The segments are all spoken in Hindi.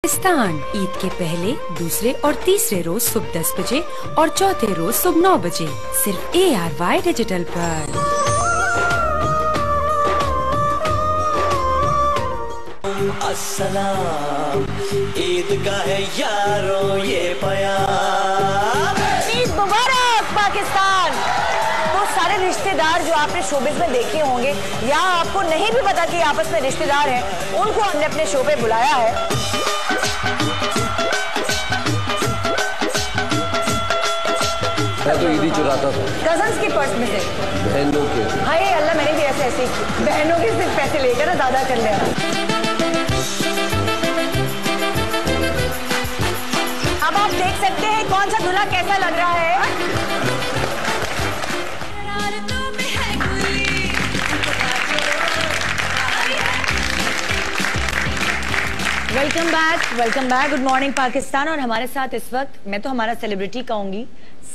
पाकिस्तान ईद के पहले, दूसरे और तीसरे रोज सुबह 10 बजे और चौथे रोज सुबह 9 बजे सिर्फ ARY डिजिटल पर। अस्सलाम ईद का है यारों ये प्यार। ईद मुबारक पाकिस्तान। वो सारे रिश्तेदार जो आपने शोबिज़ में देखे होंगे या आपको नहीं भी पता कि आपस में रिश्तेदार हैं, उनको हमने अपने शो पे बुलाया है। मैं तो ईदी चुराता था कजन्स की पर्स में से, बहनों के। हाय अल्लाह, मैंने भी ऐसे बहनों के सिर्फ पैसे लेकर ना दादा कर लिया। अब आप देख सकते हैं कौन सा दूल्हा कैसा लग रहा है। Welcome back. Good morning Pakistan. और हमारे साथ इस वक्त, मैं तो हमारा सेलिब्रिटी कहूँगी,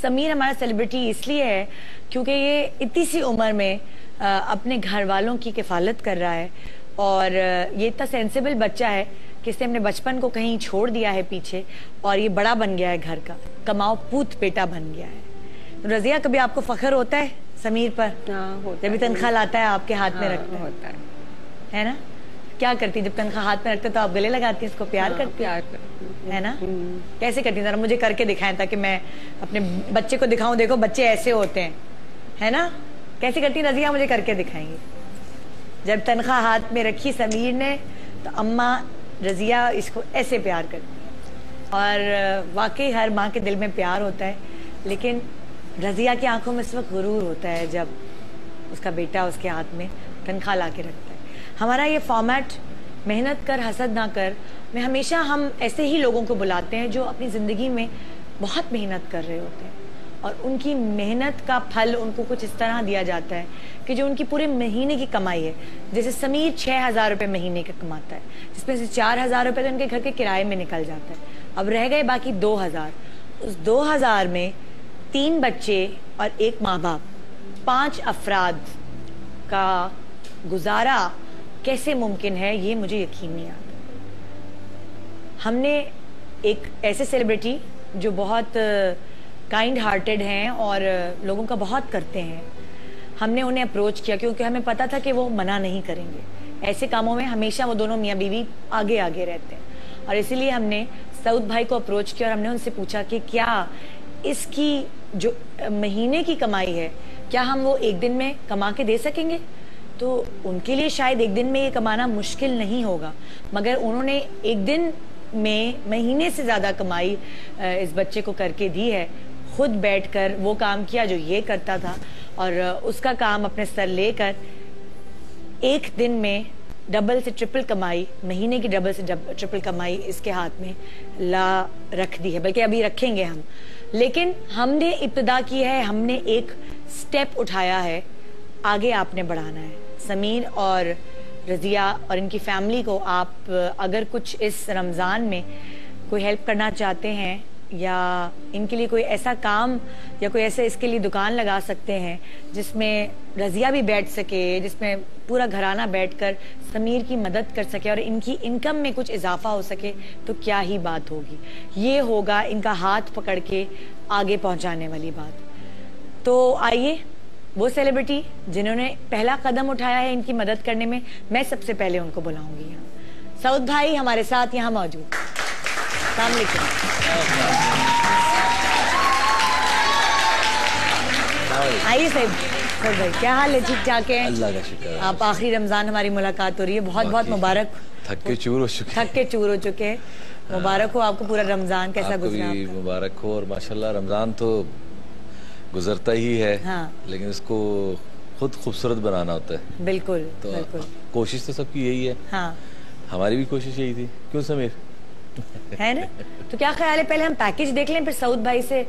समीर हमारा सेलिब्रिटी इसलिए है क्योंकि ये इतनी सी उम्र में अपने घर वालों की किफ़ालत कर रहा है और ये इतना सेंसिबल बच्चा है कि इसने अपने बचपन को कहीं छोड़ दिया है पीछे और ये बड़ा बन गया है, घर का कमाओ पूत बेटा बन गया है। तो रज़िया, कभी आपको फख्र होता है समीर पर? जब भी तनख्वाह लाता है आपके हाथ में रखता है ना? क्या करती जब तनख्वाह हाथ में रखते तो आप गले लगाती हैं, इसको प्यार करती है ना? कैसे करती जरा मुझे करके दिखाएं ताकि मैं अपने बच्चे को दिखाऊं, देखो बच्चे ऐसे होते हैं, है ना? कैसे करती रज़िया, मुझे करके दिखाएंगी। जब तनख्वाह हाथ में रखी समीर ने तो अम्मा रज़िया इसको ऐसे प्यार करती और वाकई हर माँ के दिल में प्यार होता है, लेकिन रज़िया की आंखों में इस वक्त गुरूर होता है जब उसका बेटा उसके हाथ में तनख्वाह ला के रखता है। हमारा ये फॉर्मेट मेहनत कर हसद ना कर में हमेशा हम ऐसे ही लोगों को बुलाते हैं जो अपनी ज़िंदगी में बहुत मेहनत कर रहे होते हैं और उनकी मेहनत का फल उनको कुछ इस तरह दिया जाता है कि जो उनकी पूरे महीने की कमाई है। जैसे समीर 6,000 रुपये महीने का कमाता है, जिसमें से 4,000 रुपये तो उनके घर के किराए में निकल जाता है। अब रह गए बाकी 2,000। उस 2,000 में 3 बच्चे और 1 माँ बाप, 5 अफराद का गुजारा कैसे मुमकिन है, ये मुझे यकीन नहीं आता। हमने एक ऐसे सेलिब्रिटी जो बहुत काइंड हार्टेड हैं और लोगों का बहुत करते हैं, हमने उन्हें अप्रोच किया क्योंकि हमें पता था कि वो मना नहीं करेंगे। ऐसे कामों में हमेशा वो दोनों मियाँ बीवी आगे आगे रहते हैं और इसीलिए हमने सऊद भाई को अप्रोच किया और हमने उनसे पूछा कि क्या इसकी जो महीने की कमाई है, क्या हम वो एक दिन में कमा के दे सकेंगे? तो उनके लिए शायद एक दिन में ये कमाना मुश्किल नहीं होगा, मगर उन्होंने एक दिन में महीने से ज़्यादा कमाई इस बच्चे को करके दी है। खुद बैठकर वो काम किया जो ये करता था और उसका काम अपने सर लेकर एक दिन में डबल से ट्रिपल कमाई, महीने की डबल से ट्रिपल कमाई इसके हाथ में ला रख दी है, बल्कि अभी रखेंगे हम। लेकिन हमने इब्तिदा की है, हमने एक स्टेप उठाया है, आगे आपने बढ़ाना है। समीर और रज़िया और इनकी फैमिली को आप अगर कुछ इस रमज़ान में कोई हेल्प करना चाहते हैं या इनके लिए कोई ऐसा काम या कोई ऐसे इसके लिए दुकान लगा सकते हैं जिसमें रज़िया भी बैठ सके, जिसमें पूरा घराना बैठकर समीर की मदद कर सके और इनकी इनकम में कुछ इजाफा हो सके, तो क्या ही बात होगी। ये होगा इनका हाथ पकड़ के आगे पहुंचाने वाली बात। तो आइए, वो सेलिब्रिटी जिन्होंने पहला कदम उठाया है इनकी मदद करने में, मैं सबसे पहले उनको बुलाऊंगी यहाँ। सऊद भाई हमारे साथ यहाँ मौजूद। अस्सलाम वालेकुम। आइए सऊद भाई, क्या हाल है? ठीक ठाक है? अल्लाह का शुक्र। आप आखिरी रमजान हमारी मुलाकात हो रही है, बहुत बहुत मुबारक। थक के चूर हो चुके हैं। मुबारक हो आपको पूरा रमजान। कैसा गुजरा? मुबारक हो। और माशाल्लाह रमजान तो गुजरता ही है, हाँ। लेकिन इसको खुद खूबसूरत बनाना होता है। बिल्कुल तो बिल्कुल। कोशिश तो सबकी यही है। हाँ, हमारी भी कोशिश यही थी, क्यों समीर? है ना? तो क्या ख्याल है, पहले हम पैकेज देख लें, फिर सऊद भाई से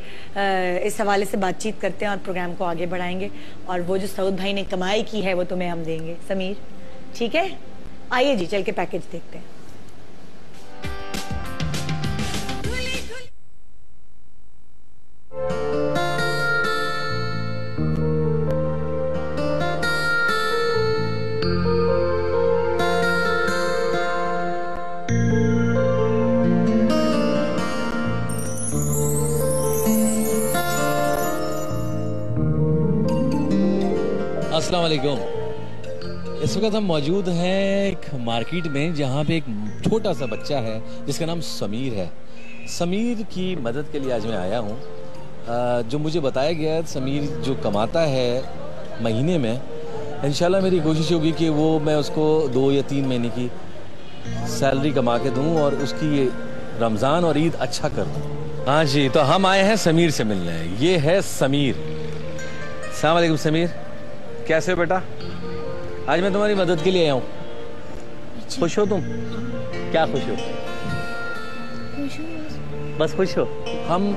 इस हवाले से बातचीत करते हैं और प्रोग्राम को आगे बढ़ाएंगे। और वो जो सऊद भाई ने कमाई की है वो तुम्हें हम देंगे समीर, ठीक है? आइए जी, चल के पैकेज देखते हैं। अस्सलाम वालेकुम। इस वक्त हम मौजूद हैं एक मार्केट में जहाँ पे एक छोटा सा बच्चा है जिसका नाम समीर है। समीर की मदद के लिए आज मैं आया हूँ। जो मुझे बताया गया है, समीर जो कमाता है महीने में, इंशाल्लाह मेरी कोशिश होगी कि वो मैं उसको 2 या 3 महीने की सैलरी कमा के दूँ और उसकी रमज़ान और ईद अच्छा कर दूँ। हाँ जी, तो हम आए हैं समीर से मिलने। ये है समीर। अस्सलाम वालेकुम समीर, कैसे हो बेटा? आज मैं तुम्हारी मदद के लिए आया हूँ। खुश हो तुम? क्या खुश हो? बस खुश हो? हम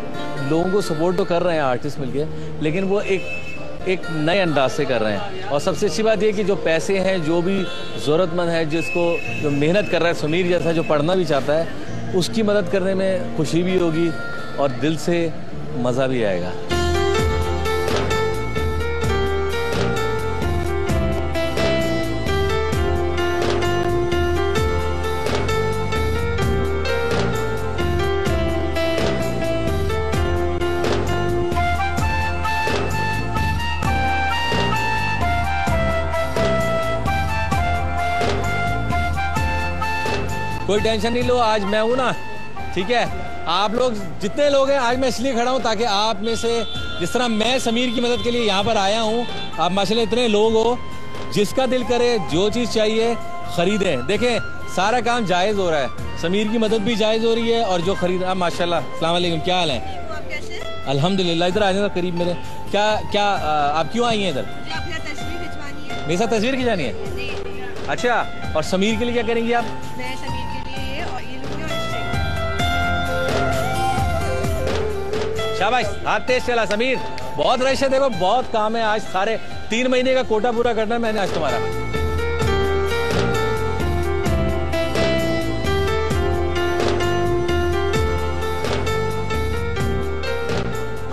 लोगों को सपोर्ट तो कर रहे हैं आर्टिस्ट मिलके, लेकिन वो एक नए अंदाज से कर रहे हैं। और सबसे अच्छी बात ये कि जो पैसे हैं, जो भी ज़रूरतमंद है, जिसको जो मेहनत कर रहा है, समीर जैसा जो पढ़ना भी चाहता है, उसकी मदद करने में खुशी भी होगी और दिल से मज़ा भी आएगा। कोई टेंशन नहीं लो, आज मैं हूं ना, ठीक है? आप लोग जितने लोग हैं, आज मैं इसलिए खड़ा हूं ताकि आप में से, जिस तरह मैं समीर की मदद के लिए यहाँ पर आया हूं, आप माशाल्लाह इतने लोग हो, जिसका दिल करे जो चीज़ चाहिए खरीदें। देखें, सारा काम जायज़ हो रहा है, समीर की मदद भी जायज़ हो रही है और जो खरीद। आप माशाल्लाह। अस्सलाम वालेकुम, क्या हाल है? अल्हम्दुलिल्लाह। इधर आ जाना करीब मेरे। क्या आप क्यों आई हैं इधर? मेरे साथ तस्वीर खिंचानी है? अच्छा, और समीर के लिए क्या करेंगी आप? शाबाश, हाथ तेज चला समीर। बहुत रश है, देखो बहुत काम है आज। सारे 3 महीने का कोटा पूरा करना है मैंने आज तुम्हारा।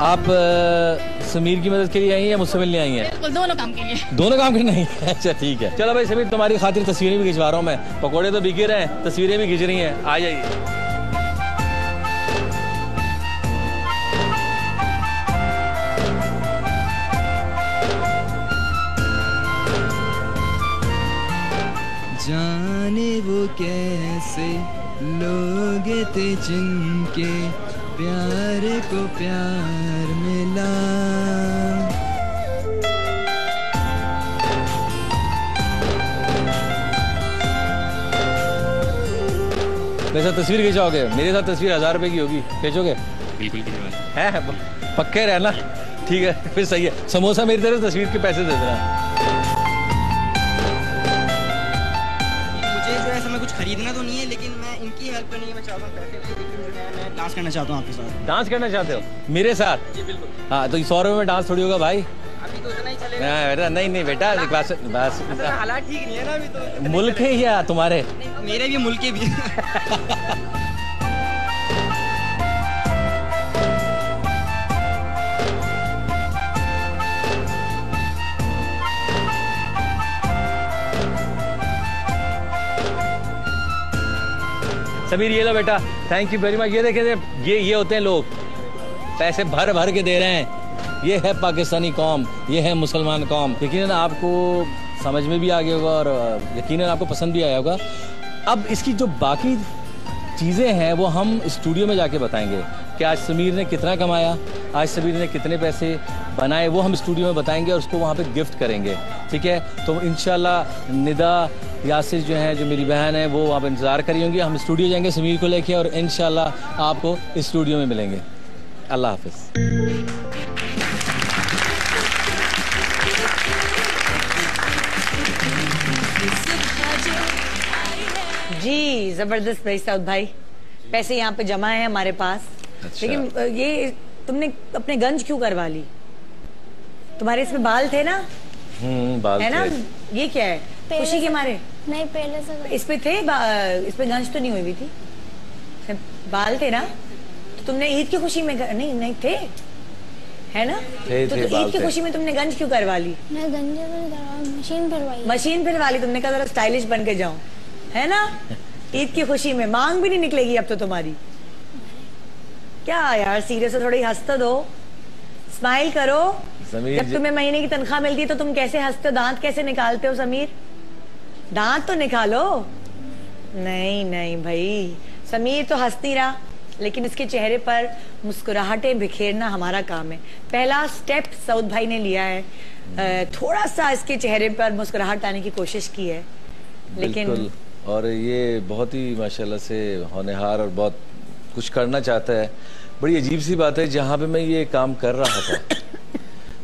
आप समीर की मदद के लिए आई हैं या मुझसे मिलने आई हैं? बिल्कुल, दोनों काम के लिए। दोनों काम के नहीं? अच्छा ठीक है, चलो भाई समीर, तुम्हारी खातिर तस्वीरें भी खिंचवा रहा हूँ मैं। पकौड़े तो बिके रहे हैं, तस्वीरें भी खिंच रही हैं, आ जाइए। जाने वो कैसे लोग थे जिनके प्यार को प्यार मिला। मेरे साथ तस्वीर खिंचाओगे? मेरे साथ तस्वीर 1000 रुपए की होगी, खींचोगे? बिल्कुल है, पक्के रहना। ठीक है, फिर सही है। समोसा मेरी तरफ तस्वीर के पैसे दे देना। मैं कुछ खरीदना तो नहीं है, लेकिन मैं इनकी हेल्प करनी है। मैं चाहता हूँ पैसे, लेकिन मैं डांस करना चाहता हूँ आपके साथ। डांस करना चाहते हो मेरे साथ? जी बिल्कुल। हाँ, तो 100 रुपए में डांस थोड़ी होगा भाई। अभी तो इतना ही चलेगा। बेटा नहीं बेटा, बस हालात ठीक नहीं है ना अभी तो। मुल्क है या तुम्हारे? मेरे भी मुल्क के भी। समीर ये लो बेटा, थैंक यू वेरी मच। ये देखें, ये होते हैं लोग, पैसे भर भर के दे रहे हैं। ये है पाकिस्तानी कौम, ये है मुसलमान कौम। यकीनन आपको समझ में भी आ गया होगा और यकीनन आपको पसंद भी आया होगा। अब इसकी जो बाकी चीज़ें हैं वो हम स्टूडियो में जाके बताएंगे कि आज समीर ने कितना कमाया, आज समीर ने कितने पैसे बनाए, वो हम स्टूडियो में बताएंगे और उसको वहाँ पे गिफ्ट करेंगे, ठीक है? तो इंशाल्लाह निदा यासिर जो है, जो मेरी बहन है, वो वहाँ पर इंतज़ार करी होंगी। हम स्टूडियो जाएंगे समीर को लेके और इंशाल्लाह आपको स्टूडियो में मिलेंगे। अल्लाह हाफिज़। जी जबरदस्त भाई साउद भाई, पैसे यहाँ पे जमा है हमारे पास। अच्छा। लेकिन ये तुमने अपने गंज क्यों करवा ली? तुम्हारे इसमें बाल थे ना? बाल है ना? थे। ये क्या है? खुशी के मारे? नहीं, पहले से इस पे थे, इस पे गंज तो नहीं हुई थी, बाल थे ना? तो तुमने ईद की खुशी में नहीं थे, है ना? तो ईद की खुशी में तुमने गंज क्यों करवा ली? नहीं, गंजे में करवा, मशीन फिरवाई। मशीन फिरवा ली तुमने, कहा जरा स्टाइलिश बन के जाऊं, है ना? ईद की खुशी में मांग भी नहीं निकलेगी अब तो तुम्हारी। क्या यार, सीरियस हो, थोड़ी हंस तो दो, स्माइल करो। समीर जब तुम्हें महीने की तनख्वाह मिलती है तो तुम कैसे हंसते हो, दांत कैसे निकालते हो समीर? दांत तो निकालो। नहीं नहीं भाई, समीर तो हंस नहीं रहा, लेकिन इसके चेहरे पर मुस्कुराहटें बिखेरना हमारा काम है। पहला स्टेप सऊद भाई ने लिया है, थोड़ा सा इसके चेहरे पर मुस्कुराहट आने की कोशिश की है, लेकिन बिल्कुल। और ये बहुत ही माशाल्लाह से होनहार और बहुत कुछ करना चाहता है। बड़ी अजीब सी बात है, जहाँ पे मैं ये काम कर रहा था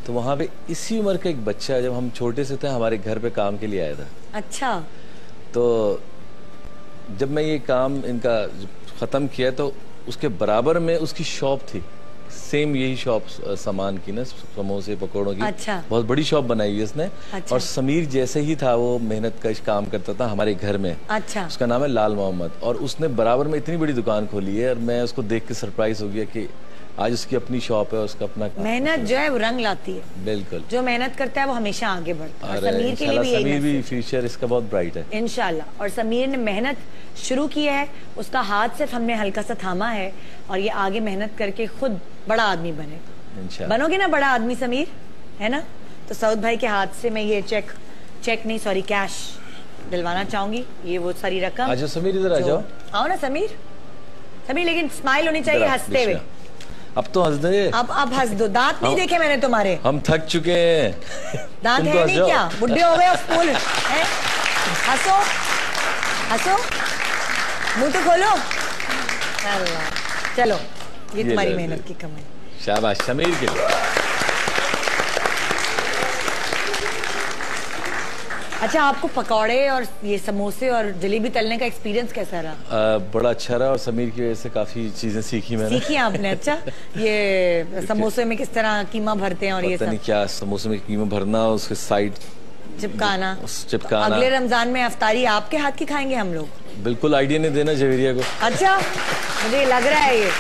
तो वहाँ पे इसी उम्र का एक बच्चा, जब हम छोटे से थे, हमारे घर पे काम के लिए आया था। अच्छा। तो जब मैं ये काम इनका ख़त्म किया तो उसके बराबर में उसकी शॉप थी, सेम यही शॉप सामान की ना, समोसे पकौड़ों की। अच्छा। बहुत बड़ी शॉप बनाई है इसने। अच्छा। और समीर जैसे ही था, वो मेहनत का काम करता था हमारे घर में। अच्छा। उसका नाम है लाल मोहम्मद, और उसने बराबर में इतनी बड़ी दुकान खोली है, और मैं उसको देख के सरप्राइज हो गया कि आज उसकी अपनी शॉप है, उसका अपना काम। मेहनत जो है वो रंग लाती है। बिल्कुल। जो मेहनत करता है वो हमेशा आगे बढ़ता है। और और समीर के लिए भी समीर यही भी फ्यूचर इसका बहुत ब्राइट है इंशाल्लाह। और समीर ने मेहनत शुरू की है, उसका हाथ सिर्फ हमने हल्का सा थामा है, और ये आगे मेहनत करके खुद बड़ा आदमी बनेगा। इंशाल्लाह। बनोगे ना बड़ा आदमी समीर, है ना? तो सऊद भाई के हाथ से मैं ये चेक नहीं सॉरी कैश दिलवाना चाहूंगी। ये वो सारी रकम। आज समीर इधर आ जाओ। आओ ना समीर। समीर लेकिन स्माइल होनी चाहिए, हंसते हुए। अब तो हंस दे। अब हंस दो। दांत नहीं देखे मैंने तुम्हारे। हम थक चुके हैं। दांत तुम है तो नहीं हंस क्या? जाओ। बुढ़े हो गए फूल है? हंसो हंसो, मुंह तो खोलो। अल्लाह, चलो ये तुम्हारी मेहनत की कमाई। शाबाश समीर के लिए। अच्छा, आपको पकौड़े और ये समोसे और जलेबी तलने का एक्सपीरियंस कैसा रहा? बड़ा अच्छा रहा, और समीर की वजह से काफी चीजें सीखी मैंने। सीखी आपने? अच्छा, ये समोसे में किस तरह कीमा भरते हैं और ये पता सब नहीं क्या समोसे में कीमा भरना, उसके साइड चिपकाना। चिपकाना। अगले रमजान में अफ्तारी आपके हाथ की खाएंगे हम लोग। बिल्कुल आइडिया नहीं देना जवेरिया को। अच्छा, मुझे लग रहा है ये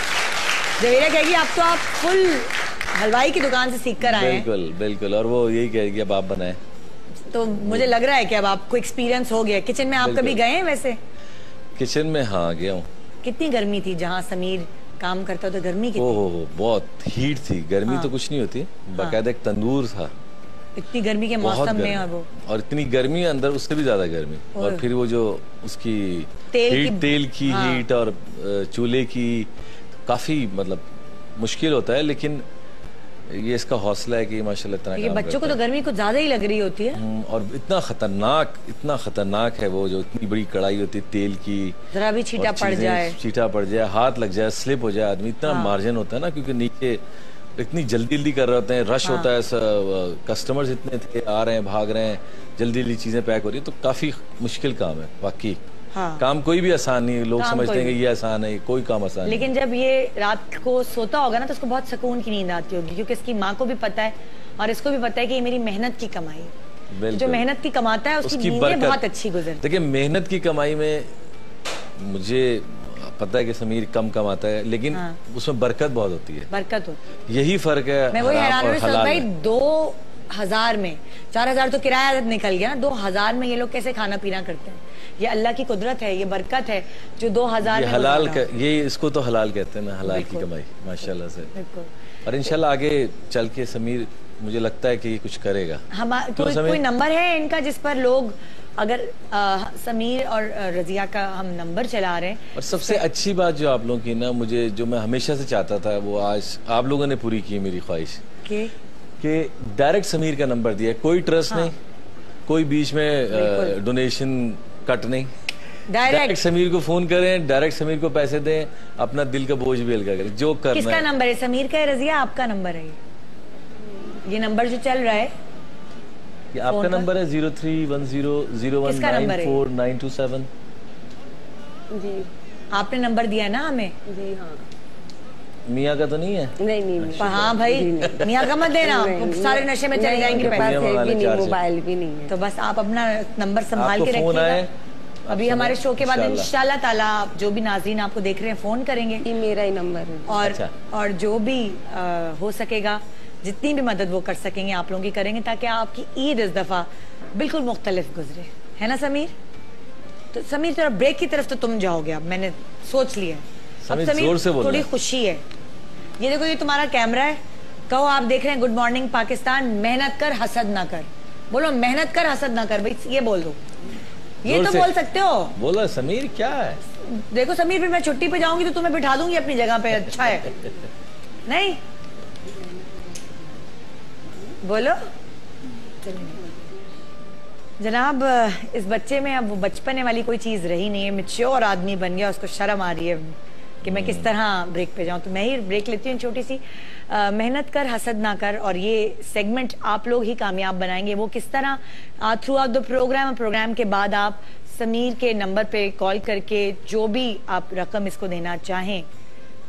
जवेरिया कहेगी अब तो आप फुल हलवाई की दुकान से सीख कर आए हैं। बिल्कुल बिल्कुल, और वो यही कहेगी अब आप बनाए। तो मुझे लग रहा है कि अब आपको एक्सपीरियंस हो गया। किचन में आप कभी गए हैं वैसे? किचन में हाँ गया हूँ। कितनी गर्मी थी जहाँ समीर काम करता था? गर्मी कितनी? ओहो बहुत हीट थी। गर्मी तो कुछ नहीं होती, बाकायदा एक तंदूर था। इतनी गर्मी के बहुत मौसम में गर्मी। और वो और इतनी गर्मी अंदर, उससे भी ज्यादा गर्मी। और फिर वो जो उसकी तेल की हीट और चूल्हे की, काफी मतलब मुश्किल होता है। लेकिन ये इसका हौसला है कि माशाल्लाह इतना ये काम बच्चों को करता तो गर्मी कुछ ज्यादा ही लग रही होती है। और इतना खतरनाक है वो, जो इतनी बड़ी कढ़ाई होती है तेल की। जरा भी छींटा पड़ जाए, हाथ लग जाए, स्लिप हो जाए आदमी, इतना मार्जिन होता है ना, क्योंकि नीचे इतनी जल्दी कर रहे होते हैं, रश होता है, कस्टमर्स इतने थे, आ रहे हैं, भाग रहे हैं, जल्दी चीजें पैक हो रही है, तो काफी मुश्किल काम है वाकई। काम कोई भी आसान नहीं है, लोग समझते हैं कि ये आसान है, कोई काम आसान नहीं। लेकिन जब ये रात को सोता होगा ना तो उसको बहुत सुकून की नींद आती होगी, क्योंकि इसकी माँ को भी पता है और इसको भी पता है कि ये मेरी मेहनत की कमाई है। जो मेहनत की कमाता है उसकी नींदें बहुत अच्छी गुजरती। देखिए मेहनत की कमाई में मुझे पता है कि समीर कम कमाता है, लेकिन उसमें बरकत बहुत होती है। बरकत होती है, यही फर्क है। मैं वही हैरान हूँ भाई, 2000 में 4000 तो किराया निकल गया ना, 2000 में ये लोग कैसे खाना पीना करते हैं? ये अल्लाह की कुदरत है, ये बरकत है जो 2000 में हलाल ये इसको तो हलाल कहते हैं ना, हलाल की कमाई माशाल्लाह से। और इंशाल्लाह आगे चल के समीर मुझे लगता है कि ये कुछ करेगा। कोई नंबर है इनका जिस पर लोग अगर समीर और रजिया का हम नंबर चला रहे हैं? और सबसे अच्छी बात जो आप लोगों की ना, मुझे जो मैं हमेशा से चाहता था, वो आज आप लोगों ने पूरी की मेरी ख्वाहिश कि डायरेक्ट समीर का नंबर दिया। कोई ट्रस्ट नहीं, कोई बीच में डोनेशन कट नहीं, डायरेक्ट समीर को फोन करें, डायरेक्ट समीर को पैसे दें, अपना दिल का बोझ भी हल्का करें, जो करना है। किसका नंबर है? समीर का है, रजिया आपका नंबर है? ये नंबर जो चल रहा है ये आपका नंबर है 0310019497। जी आपने नंबर दिया है ना हमें? जी हाँ। मियाँ का तो नहीं है? नहीं। हाँ भाई, मियाँ का मत देना, सारे नशे में चले जाएंगे पैसे। मोबाइल भी नहीं है, तो बस आप अपना नंबर संभाल के रखिएगा। अभी हमारे शो के बाद इंशाल्लाह ताला जो भी नाज़रीन आपको देख रहे हैं फोन करेंगे। ये मेरा ही नंबर है। और जो भी हो सकेगा, जितनी भी मदद वो कर सकेंगे आप लोगों की करेंगे, ताकि आपकी ईद इस दफा बिल्कुल मुख्तलिफ गुजरे, है ना समीर? तो समीर थोड़ा ब्रेक की तरफ तो तुम जाओगे, अब मैंने सोच लिया। अब समीर थोड़ी खुशी है। ये देखो, ये तुम्हारा कैमरा है कहो आप देख रहे हैं गुड मॉर्निंग पाकिस्तान। मेहनत कर हसद ना कर। बोलो मेहनत कर हसद ना कर भाई, ये बोल दो। ये तो बोल सकते हो। बोलो समीर क्या है। देखो समीर, फिर मैं छुट्टी पे जाऊंगी तो तुम्हें बिठा दूंगी अपनी जगह पे। अच्छा है नहीं? बोलो जनाब, इस बच्चे में अब वो बचपने वाली कोई चीज रही नहीं है। मैच्योर आदमी बन गया, उसको शर्म आ रही है कि मैं किस तरह ब्रेक पे जाऊं। तो मैं ही ब्रेक लेती हूँ छोटी सी। मेहनत कर हसद ना कर, और ये सेगमेंट आप लोग ही कामयाब बनाएंगे। वो किस तरह? थ्रू आउट द प्रोग्राम के बाद आप समीर के नंबर पे कॉल करके जो भी आप रकम इसको देना चाहें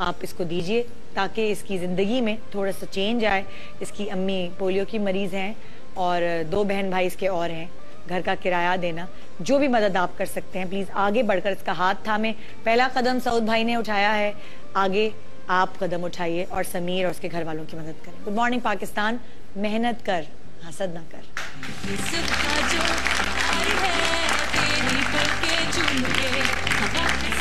आप इसको दीजिए, ताकि इसकी ज़िंदगी में थोड़ा सा चेंज आए। इसकी अम्मी पोलियो की मरीज़ हैं और 2 बहन भाई इसके और हैं। घर का किराया देना, जो भी मदद आप कर सकते हैं प्लीज़ आगे बढ़कर इसका हाथ थामे। पहला कदम सऊद भाई ने उठाया है, आगे आप कदम उठाइए और समीर और उसके घर वालों की मदद करें। Good morning Pakistan. मेहनत कर हसद ना कर।